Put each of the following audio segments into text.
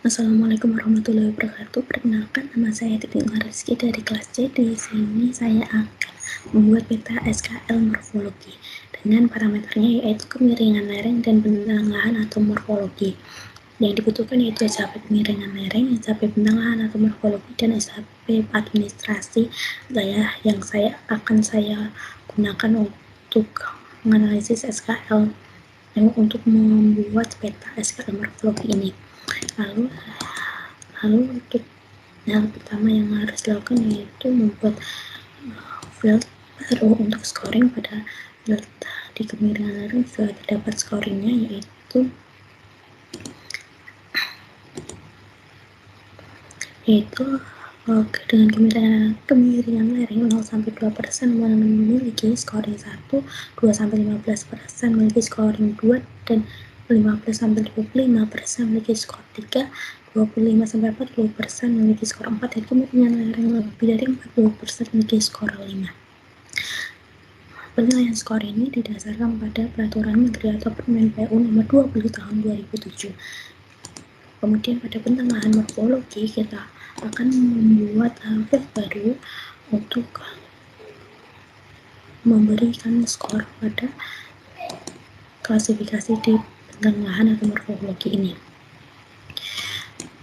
Assalamualaikum warahmatullahi wabarakatuh. Perkenalkan, nama saya Titin Rizky dari kelas C. Di sini saya akan membuat peta SKL morfologi dengan parameternya yaitu kemiringan lereng dan bentang lahan atau morfologi. Yang dibutuhkan yaitu SHP kemiringan lereng, SHP bentang lahan atau morfologi, dan SHP administrasi yang akan saya gunakan untuk menganalisis SKL untuk membuat peta SKL morfologi ini. Lalu untuk hal pertama yang harus dilakukan yaitu membuat field baru untuk scoring pada field di kemiringan lereng. Sudah terdapat scoringnya yaitu dengan kemiringan lereng 0-2% memiliki scoring 1, 2-15% memiliki scoring 2, dan 15-25% memiliki skor 3, 25-40% memiliki skor 4, dan kemiringan lereng lebih dari 40% memiliki skor 5. Penilaian skor ini didasarkan pada Peraturan Menteri atau Permen PU nomor 20 tahun 2007. Kemudian pada bentang lahan morfologi kita akan membuat field baru untuk memberikan skor pada klasifikasi di bentang lahan atau morfologi ini.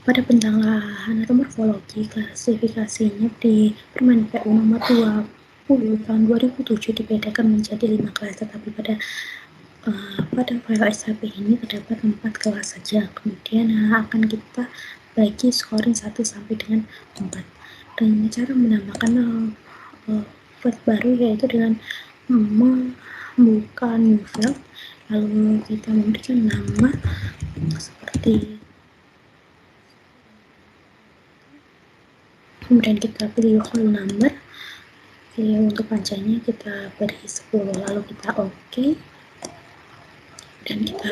Pada bentang lahan atau morfologi, klasifikasinya di Permen PU nomor 20 tahun 2007 dibedakan menjadi 5 kelas, tetapi pada file SHP ini terdapat 4 kelas saja. Kemudian akan kita bagi scoring 1 sampai dengan 4. Dan cara menambahkan field baru yaitu dengan membuka new field, lalu kita memberikan nama seperti, kemudian kita pilih whole number. Untuk panjangnya kita beri 10, lalu kita OK, dan kita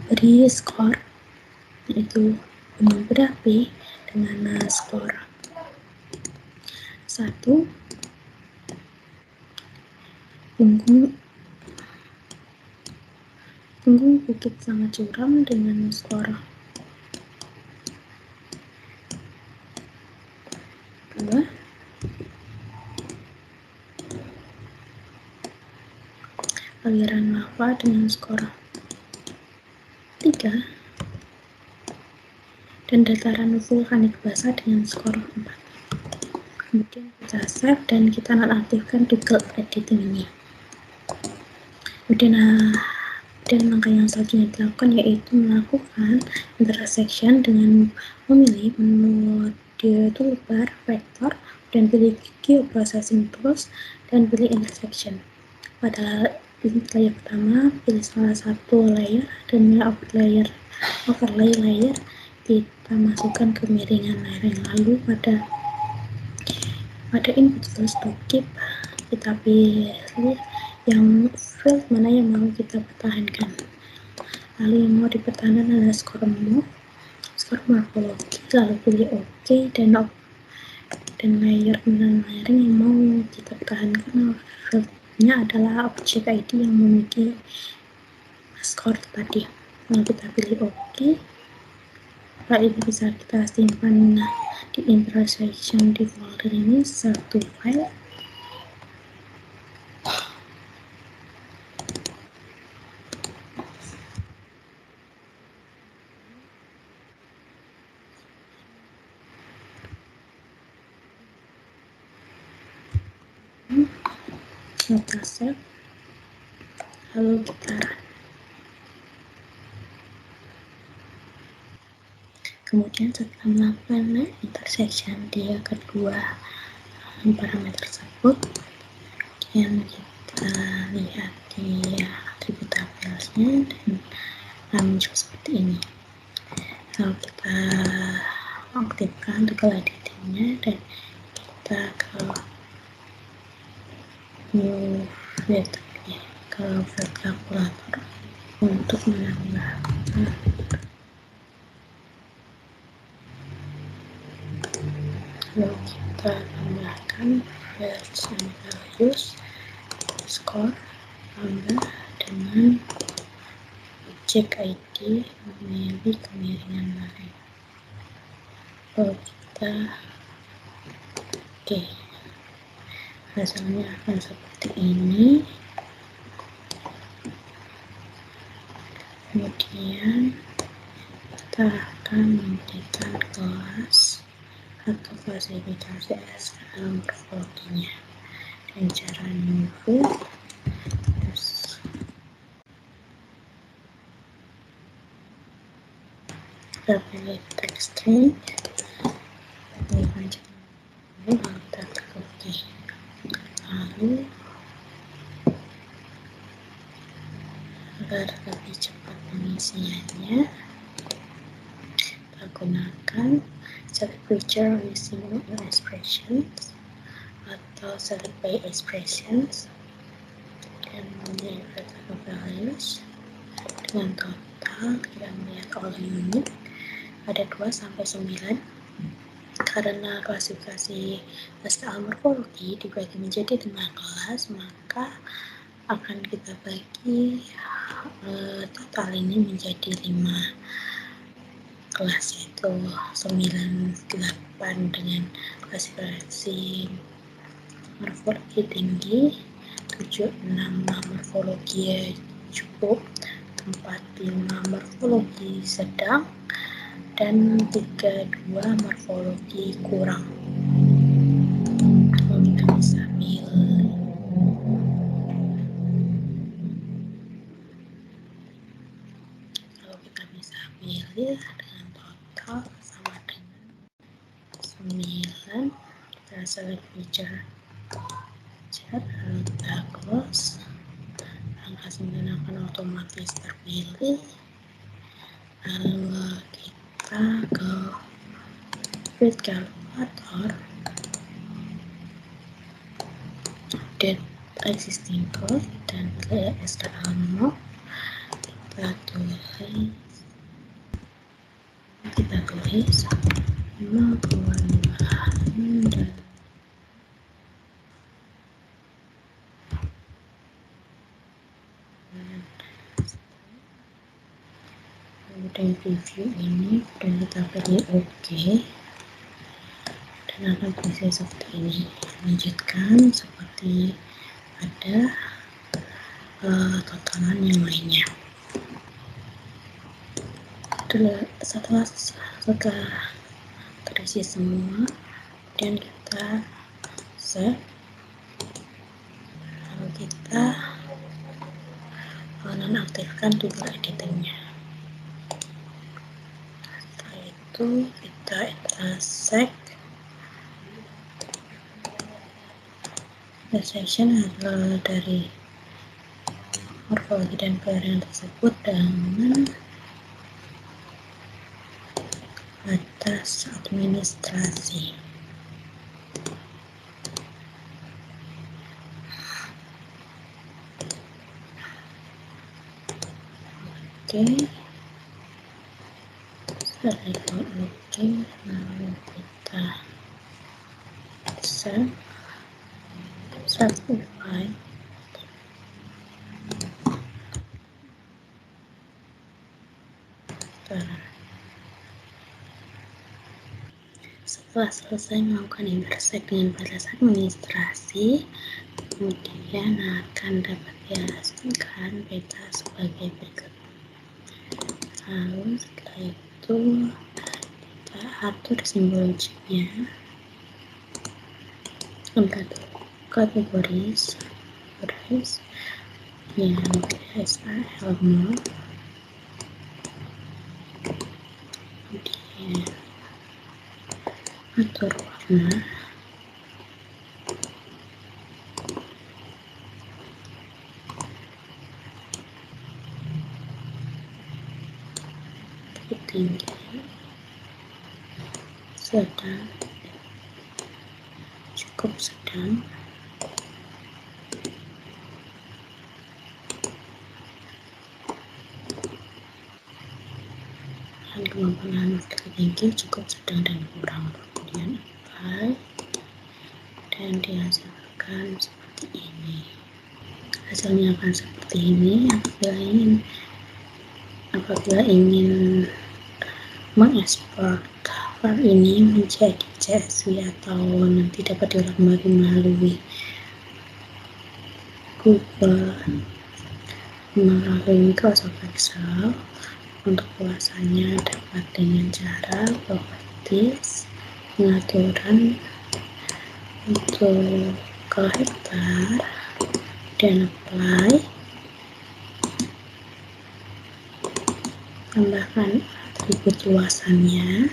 beri skor yaitu gunung berapi dengan skor 1, punggung bukit sangat curam dengan skor 2, aliran lava dengan skor 3, dan dataran vulkanik basah dengan skor 4. Kemudian kita save dan kita nonaktifkan Google Editing ini. Kemudian langkah yang selanjutnya dilakukan yaitu melakukan intersection dengan memilih menu toolbar vektor dan pilih geoprocessing tools dan pilih intersection. Pada layer pertama, pilih salah satu layer dan overlay layer, kita masukkan kemiringan lereng. Lalu pada input field to keep, kita pilih yang field mana yang mau kita pertahankan. Lalu yang mau dipertahankan adalah skor morfologi, lalu pilih OK, dan layer lereng yang mau kita pertahankan fieldnya adalah object ID yang memiliki skor tadi. Lalu kita pilih OK. Setelah ini bisa kita simpan di intersection di folder ini, satu file. Kita save, lalu kita run. Kemudian setelah melakukan intersection di kedua parameter tersebut, kemudian kita lihat di atribut tabelnya dan muncul seperti ini. Lalu kita aktifkan Google Editing-nya dan kita ke new field, ke field kalkulator untuk menambahkan lalu kita tambahkan fields and values, skor tambah dengan object ID memilih kemiringan lereng. Kalau kita oke, hasilnya akan seperti ini. Kemudian kita akan memberikan kelas atau klasifikasi SKL morfologinya. Dan cara nunggu terus kita pilih text string, lalu kita oke, lalu agar lebih cepat pengisiannya kita gunakan select feature using expressions atau select by expressions dan menjadi variable values. Dengan total kita melihat all unit ada 2 sampai 9. Karena klasifikasi SKL morfologi dibagi menjadi 5 kelas, maka akan kita bagi total ini menjadi 5 kelas, yaitu 9, 8 dengan klasifikasi morfologi tinggi, 7, 6 morfologi cukup, 4, 5 morfologi sedang, dan 3, 2 morfologi kurang. Lalu kita bisa pilih dengan total sama dengan 9. Kita select feature chat, lalu kita close. Angka 9 akan otomatis terpilih. Lalu kita ke fit calculator, update existing code dan pilih SKL mod. Kita tulis 5,5 dan kemudian preview ini dan kita pilih OK dan akan berhasil seperti ini. Lanjutkan seperti ada totalan yang lainnya. Setelah terisi semua, kemudian kita save, lalu kita nonaktifkan tool editingnya. Setelah itu kita intersect intersection adalah dari morfologi dan varian tersebut dengan batas administrasi. Oke, setelah itu oke, lalu kita save, certify. Setelah selesai melakukan intersect dengan batas administrasi, kemudian akan dapat dihasilkan peta sebagai berikut. Lalu setelah itu kita atur simbol chipnya untuk kategoris yang SKL mode, kemudian atur warna, tinggi, sedang, cukup sedang, dan kemampuan tinggi, cukup sedang dan kurang. Kemudian apply dan dihasilkan seperti ini. Hasilnya akan seperti ini. Apabila ingin mengekspor file ini menjadi CSV atau nanti dapat dilamari melalui Google, melalui Microsoft Excel. Untuk ulasannya dapat dengan cara properties, pengaturan untuk kolektor, dan apply, tambahkan atribut luasannya,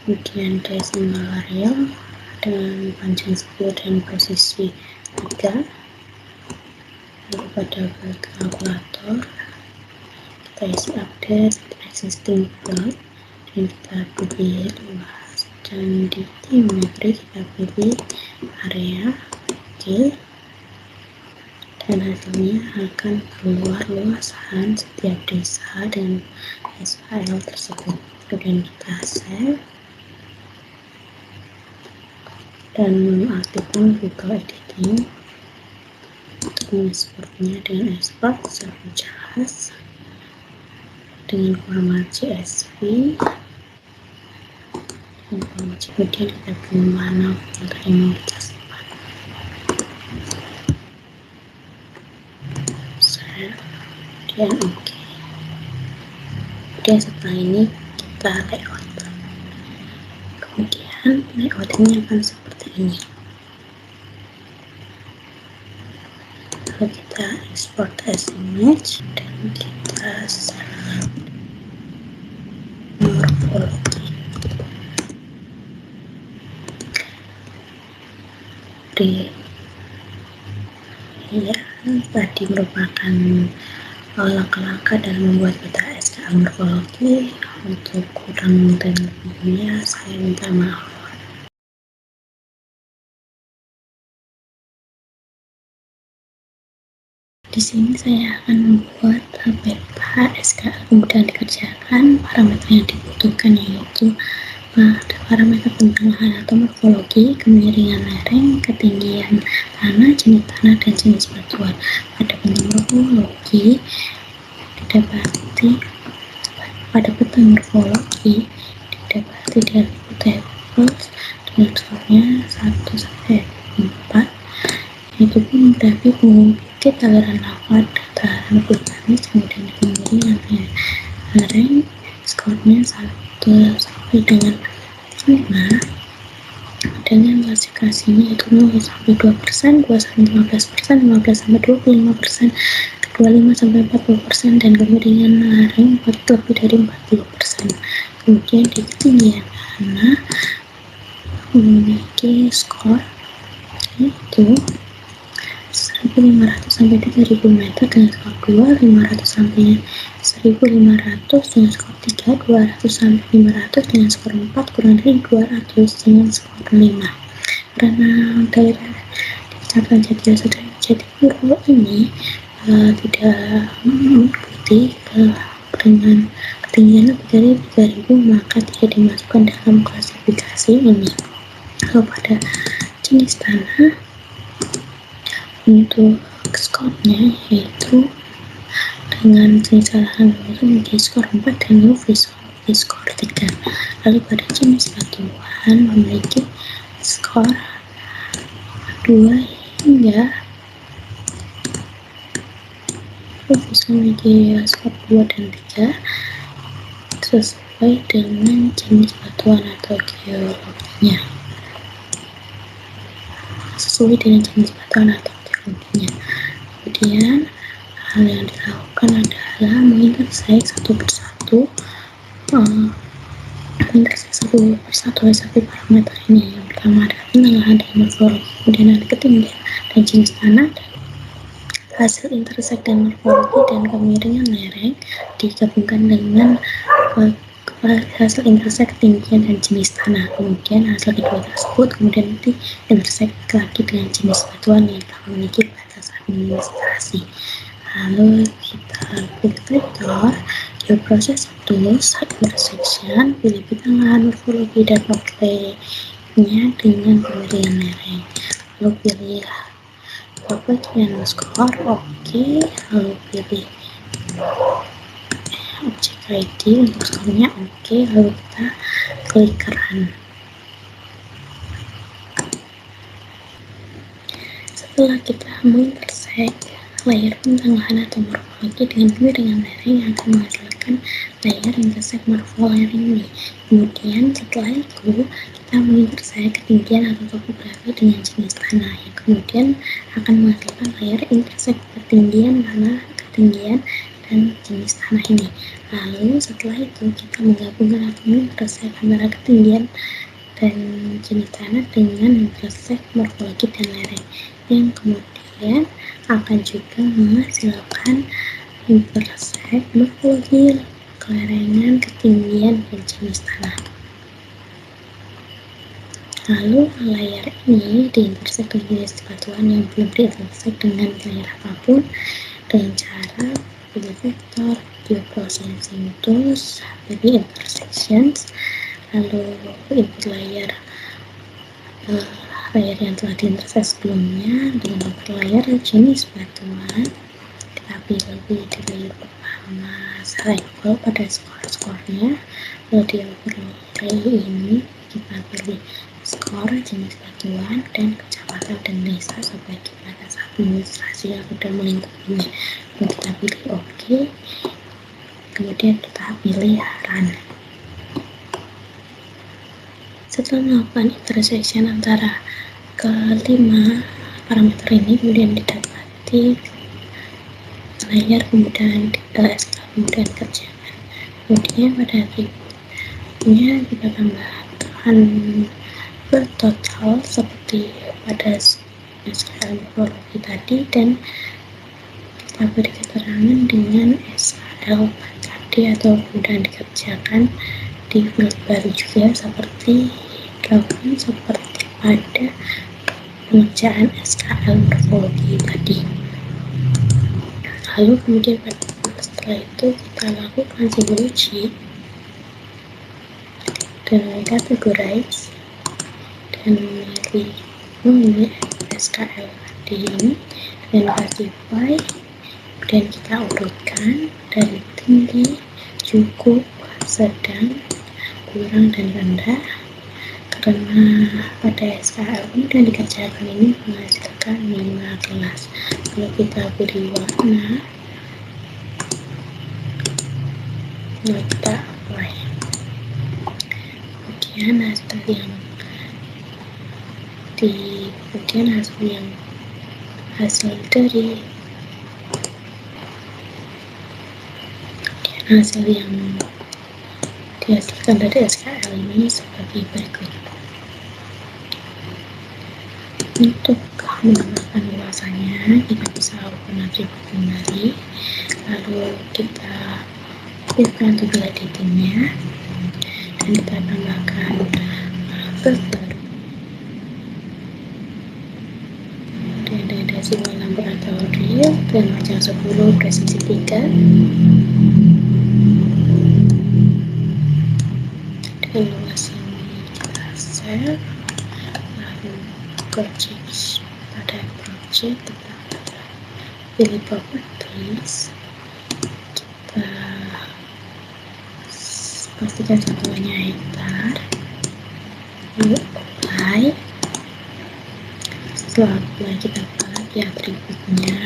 kemudian decimal variable dengan panjang 10 dan posisi 3. Lalu pada kalkulator kita isi update existing plot dan kita pilih luas, dan di geometri kita pilih area kecil, dan hasilnya akan keluar luasan setiap desa dan file tersebut. Kemudian kita save dan mengaktifkan Google Editing untuk mengekspornya dengan export secara jelas dengan format CSV, dan kemudian kita pilih mana filter yang mau kita simpan. Save dan OK. Kemudian setelah ini kita layout. Kemudian layoutnya akan seperti ini. Lalu kita export as image dan kita save. Morphology. Ya, tadi merupakan langkah-langkah dalam membuat peta SKL morfologi. Untuk kurang dan lebihnya saya minta maaf. Di sini saya akan membuat peta SKL kemudian dikerjakan. Parameter yang dibutuhkan yaitu parameter tentang lahan atau morfologi, kemiringan lereng, ketinggian tanah, jenis tanah, dan jenis batuan. Pada bentuk morfologi didapati pada peta morfologi didapati dari tables dengan skornya 1 sampai 4, yaitu grafik mengungkit aliran lava, dataran vulkanis, kemudian kemiringan lereng skornya 1 sampai dengan 5, dengan klasifikasinya itu 0 sampai 2%, 2 sampai 15%, 15 sampai 25%, 25 sampai 40%, dan kemiringan lereng lebih dari 40%. Kemudian di ketinggian tanah memiliki skor yaitu 1.500 sampai 3.000 meter dengan skor 2, 500 sampai 1.500 dengan skor 3, 200 sampai 500 dengan skor 4, kurang dari 200 dengan skor 5. Karena daerah di Kecamatan Jatiasi dan Jatipuro ini tidak mengikuti dengan ketinggian lebih dari 3.000, maka tidak dimasukkan dalam klasifikasi ini. Lalu pada jenis tanah untuk skornya yaitu dengan jenis lahan itu memiliki skor 4 dan visual memiliki skor 3. Lalu pada jenis batuan memiliki skor 2 hingga bisa memiliki skor 2 dan 3 sesuai dengan jenis batuan atau geologinya. Kemudian hal yang dilakukan adalah mengintersek satu persatu parameter ini. Yang pertama adalah penelahan dan morfologi, kemudian ada ketinggian dan jenis tanah, dan hasil intersek dan morfologi dan kemiringan lereng digabungkan dengan hasil intersek ketinggian dan jenis tanah. Kemudian hasil kedua tersebut kemudian nanti intersek lagi dengan jenis batuan yang telah memiliki batas administrasi. Lalu kita klik filter, geoprocess tools, intersection, pilih bidang lahan, morfologi, dan overlay-nya dengan kemiringan lereng. Lalu pilih public dan score. Oke, lalu pilih objek ID untuk skornya. Oke, lalu kita klik run. Setelah kita mengintersect layer bintang lahan atau morfologi dengan kemiringan lereng yang akan menghasilkan layer intersect morpholayering ini. Kemudian setelah itu kita mengintersect ketinggian atau topografi dengan jenis tanah yang kemudian akan menghasilkan layer intersect ketinggian tanah, ketinggian dan jenis tanah ini. Lalu setelah itu kita menggabungkan atau mengintersect antara ketinggian dan jenis tanah dengan intersect morfologi dan lereng yang kemudian akan juga menghasilkan intersect morfologi, kelerengan, ketinggian, dan jenis tanah. Lalu layer ini diintersect dengan jenis batuan yang belum diintersect dengan layer apapun dengan cara pilih vektor, pilih processing tools, pilih intersections, lalu input layer yang telah diintersect sebelumnya dengan layer jenis batuan. Kita pilih di layer pertama cycle pada skor-skornya, lalu di overlay ini kita pilih skor jenis batuan dan kecamatan dan desa sebagai batas administrasi yang sudah melingkupinya. Lalu kita pilih OK, kemudian kita pilih run. Setelah melakukan intersection antara kelima parameter ini, kemudian didapati layer kemudian kemudian kerjakan. Kemudian pada atributnya kita tambahkan total seperti pada SKL morfologi tadi, dan kita beri keterangan dengan SKL tadi atau kemudian dikerjakan di field baru juga seperti dilakukan seperti pada pengerjaan SKL morfologi tadi. Lalu kemudian setelah itu kita lakukan simbology dan categorize dan memilih SKL tadi ini dan classify, kemudian kita urutkan dari tinggi, cukup, sedang, kurang, dan rendah, karena pada SKL kemudian dikerjakan ini menghasilkan 5 kelas. Kalau kita beri warna, lalu kita apply, kemudian hasil yang dihasilkan dari SKL ini sebagai berikut. Untuk menambahkan luasannya, kita bisa open atribut kembali, lalu kita pilihkan toggle editingnya dan kita tambahkan filter dan desimal number atau real dan panjang 10 presisi 3 dan luas ini kita save. Lalu project, pada project kita pilih properties, kita pastikan satuannya hektar, lalu apply. Setelah apply kita buka lagi atributnya,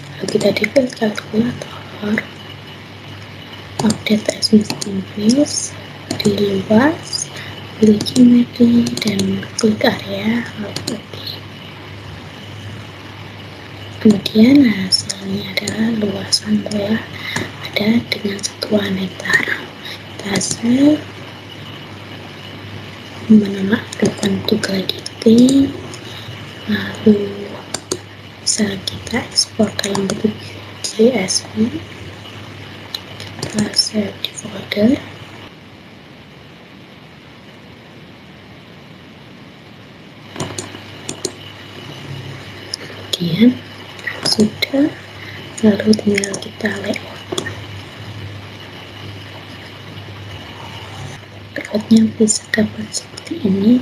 lalu kita di field kalkulator update existing fields, di luas, pilih geometry dan klik area, lalu OK. Kemudian hasilnya adalah luasan telah ada dengan satuan hektar. Kita save, menonaktifkan toggle editing, lalu bisa kita ekspor dalam bentuk CSV, kita save di folder. Kemudian sudah, lalu tinggal kita layout. Layoutnya bisa dapat seperti ini.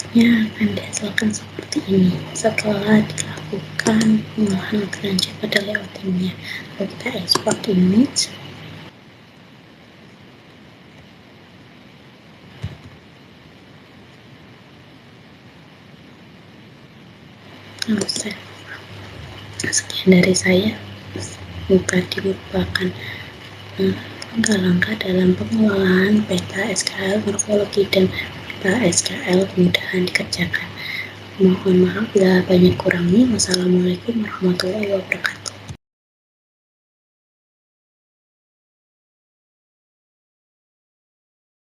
Selanjutnya akan dihasilkan seperti ini. Setelah dilakukan pengolahan lebih lanjut pada layoutingnya, lalu kita export image. Lalu save. Sekian dari saya. Tadi merupakan langkah-langkah dalam pengelolaan peta SKL morfologi dan peta SKL mudahan dikerjakan. Mohon maaf bila banyak kurangnya. Wassalamualaikum warahmatullahi wabarakatuh.